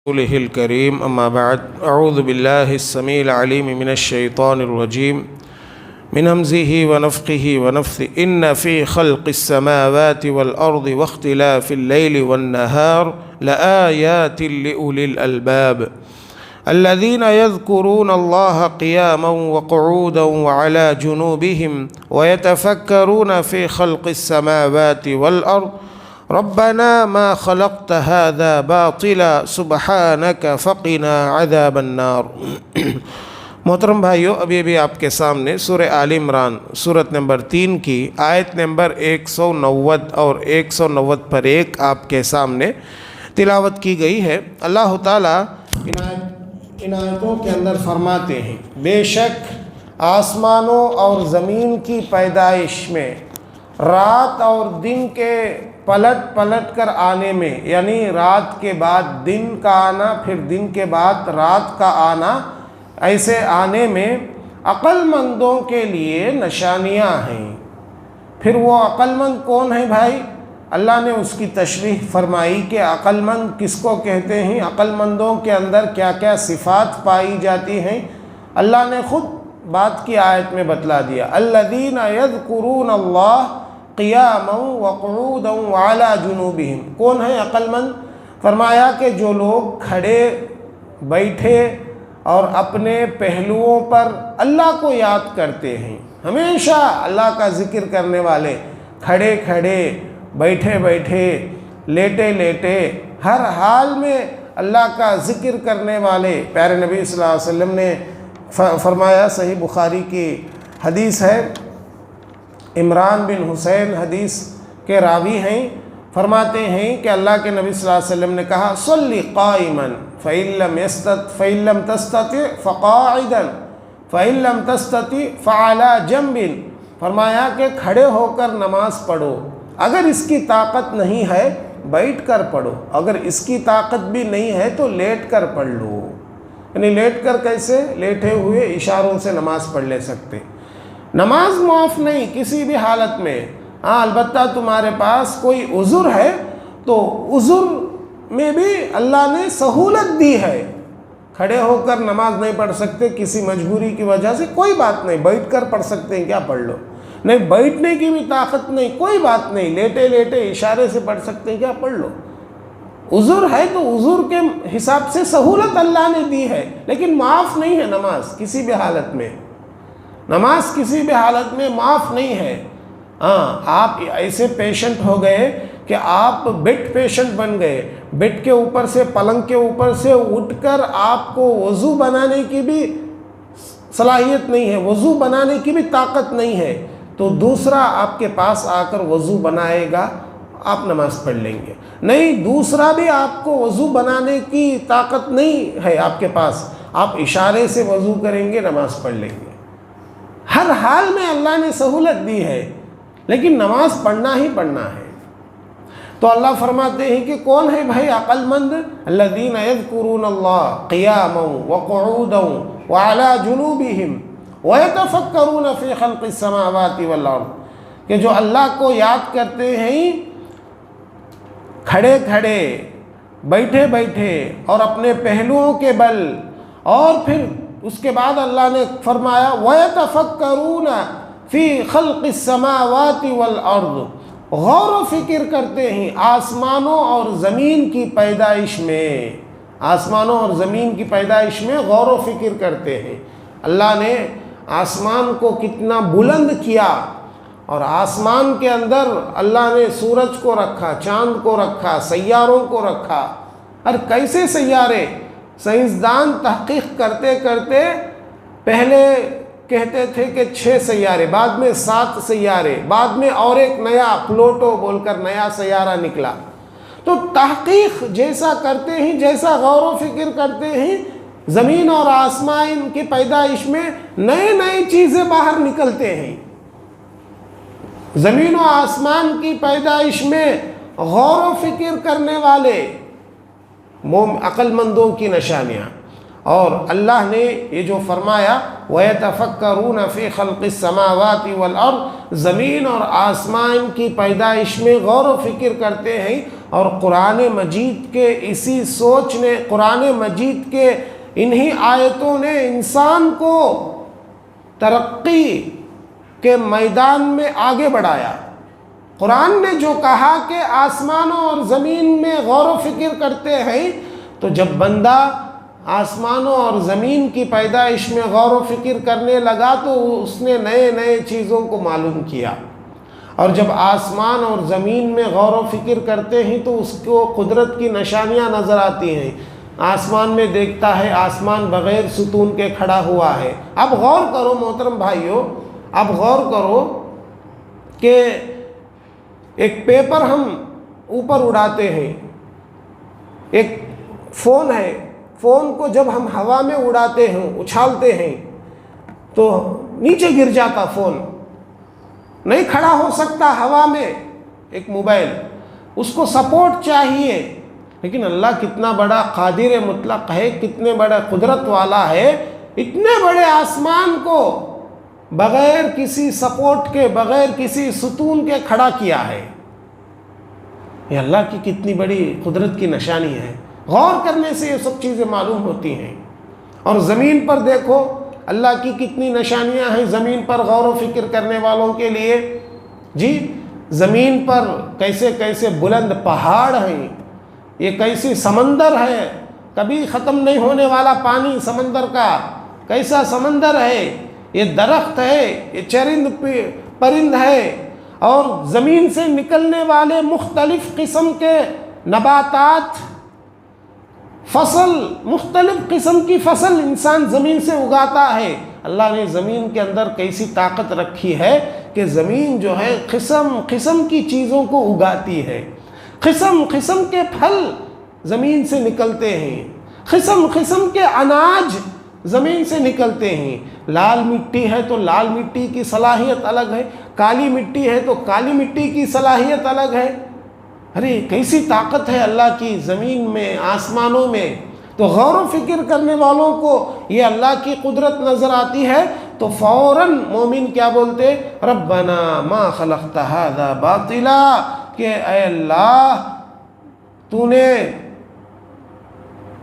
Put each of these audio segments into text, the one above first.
رسوله الكريم أما بعد أعوذ بالله السميع العليم من الشيطان الرجيم من همزه ونفخه ونفثه إن في خلق السماوات والأرض واختلاف الليل والنهار لآيات لأولي الألباب الذين يذكرون الله قياما وقعودا وعلى جنوبهم ويتفكرون في خلق السماوات والأرض ربنا ما خلقت هذا باطلا سبحانك فقنا عذاب النار۔ محترم بھائیو، ابھی آپ کے سامنے سورہ آل عمران سورت نمبر 3 کی آیت نمبر 190 اور 190 پر 1 آپ کے سامنے تلاوت کی گئی ہے۔ اللہ تعالیٰ ان آیتوں کے اندر فرماتے ہیں، بے شک آسمانوں اور زمین کی پیدائش میں، رات اور دن کے پلٹ کر آنے میں، یعنی رات کے بعد دن کا آنا، پھر دن کے بعد رات کا آنا، ایسے آنے میں عقل مندوں کے لیے نشانیاں ہیں۔ پھر وہ عقل مند کون ہیں بھائی؟ اللہ نے اس کی تشریح فرمائی کہ عقل مند کس کو کہتے ہیں، عقل مندوں کے اندر کیا کیا صفات پائی جاتی ہیں، اللہ نے خود بات کی آیت میں بتلا دیا۔ الذین یذکرون اللہ قیاما وقعودا وعلی جنوبہم۔ کون ہے عقل مند؟ فرمایا کہ جو لوگ کھڑے بیٹھے اور اپنے پہلوؤں پر اللہ کو یاد کرتے ہیں، ہمیشہ اللہ کا ذکر کرنے والے، کھڑے کھڑے، بیٹھے بیٹھے، لیٹے لیٹے، ہر حال میں اللہ کا ذکر کرنے والے۔ پیارے نبی صلی اللہ علیہ وسلم نے فرمایا، صحیح بخاری کی حدیث ہے، عمران بن حسین حدیث کے راوی ہیں، فرماتے ہیں کہ اللہ کے نبی صلی اللہ علیہ وسلم نے کہا، صلی قائما فإن لم تستطع فقاعدا فإن لم تستطع فعلى جنب۔ فرمایا کہ کھڑے ہو کر نماز پڑھو، اگر اس کی طاقت نہیں ہے بیٹھ کر پڑھو، اگر اس کی طاقت بھی نہیں ہے تو لیٹ کر پڑھ لو۔ یعنی لیٹ کر کیسے؟ لیٹے ہوئے اشاروں سے نماز پڑھ لے سکتے۔ نماز معاف نہیں کسی بھی حالت میں، ہاں البتہ تمہارے پاس کوئی عذر ہے تو عذر میں بھی اللہ نے سہولت دی ہے، کھڑے ہو کر نماز نہیں پڑھ سکتے کسی مجبوری کی وجہ سے، کوئی بات نہیں، بیٹھ کر پڑھ سکتے ہیں، کیا پڑھ لو، نہیں بیٹھنے کی بھی طاقت نہیں، کوئی بات نہیں، لیٹے لیٹے اشارے سے پڑھ سکتے ہیں، کیا پڑھ لو۔ عذر ہے تو عذر کے حساب سے سہولت اللہ نے دی ہے، لیکن معاف نہیں ہے نماز کسی بھی حالت میں، نماز کسی بھی حالت میں معاف نہیں ہے۔ ہاں آپ ایسے پیشنٹ ہو گئے کہ آپ بیڈ پیشنٹ بن گئے، بیڈ کے اوپر سے، پلنگ کے اوپر سے اٹھ کر آپ کو وضو بنانے کی بھی صلاحیت نہیں ہے، وضو بنانے کی بھی طاقت نہیں ہے، تو دوسرا آپ کے پاس آ کر وضو بنائے گا، آپ نماز پڑھ لیں گے۔ نہیں، دوسرا بھی آپ کو وضو بنانے کی طاقت نہیں ہے آپ کے پاس، آپ اشارے سے وضو کریں گے، نماز پڑھ لیں گے۔ ہر حال میں اللہ نے سہولت دی ہے، لیکن نماز پڑھنا ہی پڑھنا ہے۔ تو اللہ فرماتے ہیں کہ کون ہے بھائی عقل مند؟ الذین یذکرون اللہ قیاما وقعودا وعلی جنوبہم ویتفکرون فی خلق السماوات والارض، کہ جو اللہ کو یاد کرتے ہیں کھڑے کھڑے، بیٹھے بیٹھے اور اپنے پہلوؤں کے بل، اور پھر اس کے بعد اللہ نے فرمایا وَيَتَفَكَّرُونَ فِي خَلْقِ السَّمَاوَاتِ وَالْأَرْضِ، غور و فکر کرتے ہیں آسمانوں اور زمین کی پیدائش میں، آسمانوں اور زمین کی پیدائش میں غور و فکر کرتے ہیں۔ اللہ نے آسمان کو کتنا بلند کیا، اور آسمان کے اندر اللہ نے سورج کو رکھا، چاند کو رکھا، سیاروں کو رکھا، اور کیسے سیارے؟ سائنسدان تحقیق کرتے کرتے پہلے کہتے تھے کہ 6 سیارے، بعد میں 7 سیارے، بعد میں اور ایک نیا پلوٹو بول کر نیا سیارہ نکلا۔ تو تحقیق جیسا کرتے ہیں، جیسا غور و فکر کرتے ہیں، زمین اور آسمان کی پیدائش میں نئے نئی چیزیں باہر نکلتے ہیں۔ زمین و آسمان کی پیدائش میں غور و فکر کرنے والے عقل مندوں کی نشانیاں، اور اللہ نے یہ جو فرمایا وَيَتَفَكَّرُونَ فِي خَلْقِ السَّمَاوَاتِ وَالْأَرْضِ، زمین اور آسمان کی پیدائش میں غور و فکر کرتے ہیں، اور قرآن مجید کے اسی سوچ نے، قرآن مجید کے انہی آیتوں نے انسان کو ترقی کے میدان میں آگے بڑھایا۔ قرآن نے جو کہا کہ آسمانوں اور زمین میں غور و فکر کرتے ہیں، تو جب بندہ آسمانوں اور زمین کی پیدائش میں غور و فکر کرنے لگا تو اس نے نئے نئے چیزوں کو معلوم کیا، اور جب آسمان اور زمین میں غور و فکر کرتے ہیں تو اس کو قدرت کی نشانیاں نظر آتی ہیں۔ آسمان میں دیکھتا ہے آسمان بغیر ستون کے کھڑا ہوا ہے۔ اب غور کرو محترم بھائیو، اب غور کرو کہ ایک پیپر ہم اوپر اڑاتے ہیں، ایک فون ہے، فون کو جب ہم ہوا میں اڑاتے ہیں، اچھالتے ہیں تو نیچے گر جاتا، فون نہیں کھڑا ہو سکتا ہوا میں۔ ایک موبائل، اس کو سپورٹ چاہیے، لیکن اللہ کتنا بڑا قادر مطلق ہے، کتنے بڑا قدرت والا ہے، اتنے بڑے آسمان کو بغیر کسی سپورٹ کے، بغیر کسی ستون کے کھڑا کیا ہے۔ یہ اللہ کی کتنی بڑی قدرت کی نشانی ہے، غور کرنے سے یہ سب چیزیں معلوم ہوتی ہیں۔ اور زمین پر دیکھو اللہ کی کتنی نشانیاں ہیں زمین پر غور و فکر کرنے والوں کے لیے۔ جی، زمین پر کیسے کیسے بلند پہاڑ ہیں، یہ کیسی سمندر ہے، کبھی ختم نہیں ہونے والا پانی سمندر کا، کیسا سمندر ہے، یہ درخت ہے، یہ چرند پرند ہے، اور زمین سے نکلنے والے مختلف قسم کے نباتات، فصل، مختلف قسم کی فصل انسان زمین سے اگاتا ہے۔ اللہ نے زمین کے اندر کیسی طاقت رکھی ہے کہ زمین جو ہے قسم قسم کی چیزوں کو اگاتی ہے، قسم قسم کے پھل زمین سے نکلتے ہیں، قسم قسم کے اناج زمین سے نکلتے ہیں۔ لال مٹی ہے تو لال مٹی کی صلاحیت الگ ہے، کالی مٹی ہے تو کالی مٹی کی صلاحیت الگ ہے۔ ارے کیسی طاقت ہے اللہ کی زمین میں، آسمانوں میں۔ تو غور و فکر کرنے والوں کو یہ اللہ کی قدرت نظر آتی ہے تو فوراً مومن کیا بولتے؟ ربنا ما خلقت هذا باطلا، کہ اے اللہ تو نے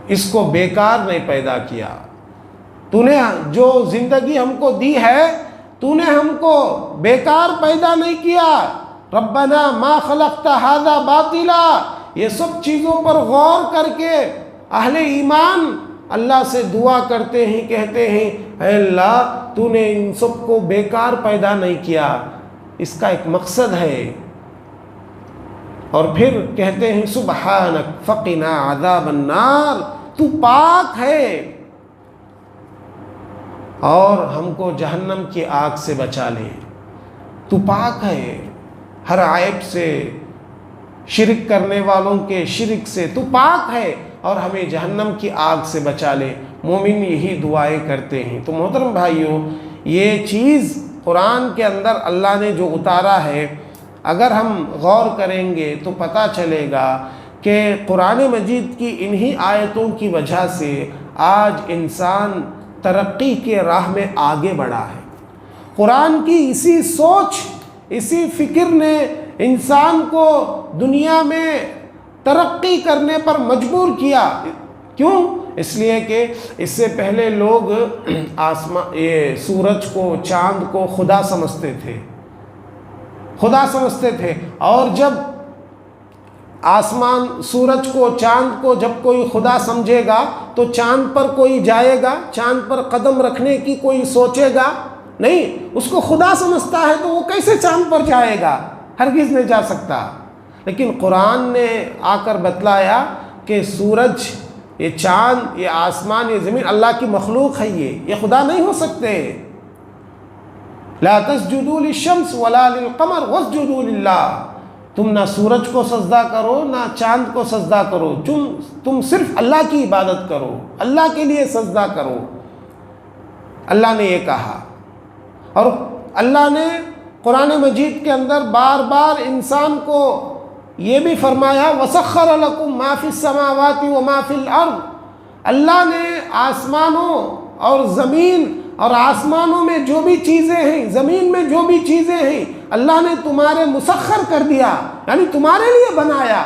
اس کو بیکار نہیں پیدا کیا، تو نے جو زندگی ہم کو دی ہے تو نے ہم کو بیکار پیدا نہیں کیا۔ ربنا ما خلقت هذا باطلا، یہ سب چیزوں پر غور کر کے اہل ایمان اللہ سے دعا کرتے ہیں، کہتے ہیں اے اللہ تو نے ان سب کو بیکار پیدا نہیں کیا، اس کا ایک مقصد ہے۔ اور پھر کہتے ہیں سبحانک فقنا عذاب النار، تو پاک ہے اور ہم کو جہنم کی آگ سے بچا لے، تو پاک ہے ہر عیب سے، شرک کرنے والوں کے شرک سے تو پاک ہے، اور ہمیں جہنم کی آگ سے بچا لے۔ مومن یہی دعائیں کرتے ہیں۔ تو محترم بھائیوں، یہ چیز قرآن کے اندر اللہ نے جو اتارا ہے، اگر ہم غور کریں گے تو پتہ چلے گا کہ قرآن مجید کی انہی آیتوں کی وجہ سے آج انسان ترقی کے راہ میں آگے بڑھا ہے۔ قرآن کی اسی سوچ، اسی فکر نے انسان کو دنیا میں ترقی کرنے پر مجبور کیا۔ کیوں؟ اس لیے کہ اس سے پہلے لوگ یہ سورج کو، چاند کو خدا سمجھتے تھے، خدا سمجھتے تھے، اور جب آسمان، سورج کو، چاند کو جب کوئی خدا سمجھے گا تو چاند پر کوئی جائے گا؟ چاند پر قدم رکھنے کی کوئی سوچے گا؟ نہیں۔ اس کو خدا سمجھتا ہے تو وہ کیسے چاند پر جائے گا؟ ہرگز نہیں جا سکتا۔ لیکن قرآن نے آ کر بتلایا کہ سورج، یہ چاند، یہ آسمان، یہ زمین اللہ کی مخلوق ہے، یہ خدا نہیں ہو سکتے۔ لا تسجدوا للشمس ولا للقمر واسجدوا للہ، تم نہ سورج کو سجدہ کرو نہ چاند کو سجدہ کرو، تم صرف اللہ کی عبادت کرو، اللہ کے لیے سجدہ کرو۔ اللہ نے یہ کہا، اور اللہ نے قرآن مجید کے اندر بار بار انسان کو یہ بھی فرمایا وَسَخَّرَ لَكُم مَا فِي السَّمَاوَاتِ وَمَا فِي الْأَرْضِ، اللہ نے آسمانوں اور زمین اور آسمانوں میں جو بھی چیزیں ہیں، زمین میں جو بھی چیزیں ہیں، اللہ نے تمہارے مسخر کر دیا، یعنی تمہارے لیے بنایا۔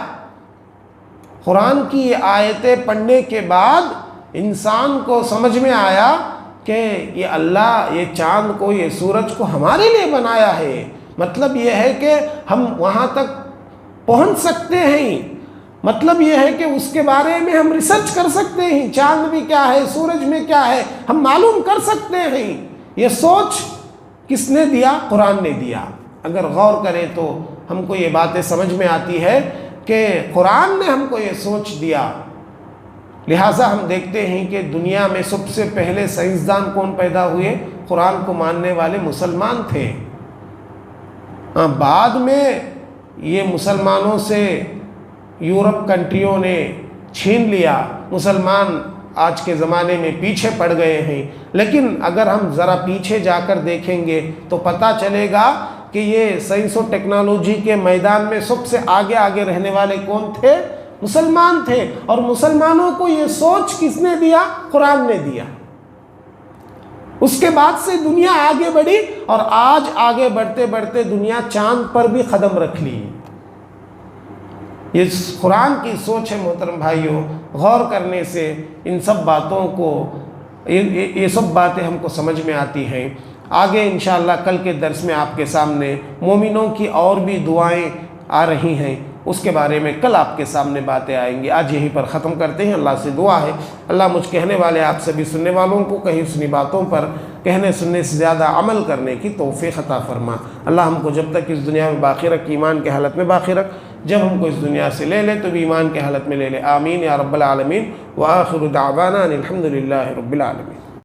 قرآن کی یہ آیتیں پڑھنے کے بعد انسان کو سمجھ میں آیا کہ یہ اللہ یہ چاند کو یہ سورج کو ہمارے لیے بنایا ہے، مطلب یہ ہے کہ ہم وہاں تک پہنچ سکتے ہیں، مطلب یہ ہے کہ اس کے بارے میں ہم ریسرچ کر سکتے ہیں، چاند میں کیا ہے، سورج میں کیا ہے، ہم معلوم کر سکتے ہیں۔ یہ سوچ کس نے دیا؟ قرآن نے دیا۔ اگر غور کریں تو ہم کو یہ باتیں سمجھ میں آتی ہے کہ قرآن نے ہم کو یہ سوچ دیا۔ لہٰذا ہم دیکھتے ہیں کہ دنیا میں سب سے پہلے سائنسدان کون پیدا ہوئے؟ قرآن کو ماننے والے مسلمان تھے۔ بعد میں یہ مسلمانوں سے یورپ کنٹریوں نے چھین لیا، مسلمان آج کے زمانے میں پیچھے پڑ گئے ہیں۔ لیکن اگر ہم ذرا پیچھے جا کر دیکھیں گے تو پتہ چلے گا کہ یہ سائنس و ٹیکنالوجی کے میدان میں سب سے آگے رہنے والے کون تھے؟ مسلمان تھے۔ اور مسلمانوں کو یہ سوچ کس نے دیا؟ قرآن نے دیا۔ اس کے بعد سے دنیا آگے بڑھی، اور آج آگے بڑھتے بڑھتے دنیا چاند پر بھی قدم رکھ لی۔ یہ قرآن کی سوچ ہے محترم بھائیوں۔ غور کرنے سے ان سب باتوں کو یہ سب باتیں ہم کو سمجھ میں آتی ہیں۔ آگے انشاءاللہ کل کے درس میں آپ کے سامنے مومنوں کی اور بھی دعائیں آ رہی ہیں، اس کے بارے میں کل آپ کے سامنے باتیں آئیں گی۔ آج یہیں پر ختم کرتے ہیں۔ اللہ سے دعا ہے اللہ مجھ کہنے والے آپ سبھی سننے والوں کو کہیں سنی باتوں پر کہنے سننے سے زیادہ عمل کرنے کی توفیق عطا فرما۔ اللہ ہم کو جب تک اس دنیا میں باقی رکھ، ایمان کے حالت میں باقی رکھ، جب ہم کو اس دنیا سے لے لے تو بھی ایمان کے حالت میں لے لے۔ آمین یا رب العالمین۔ وآخر دعوانا ان الحمد للہ رب العالمین۔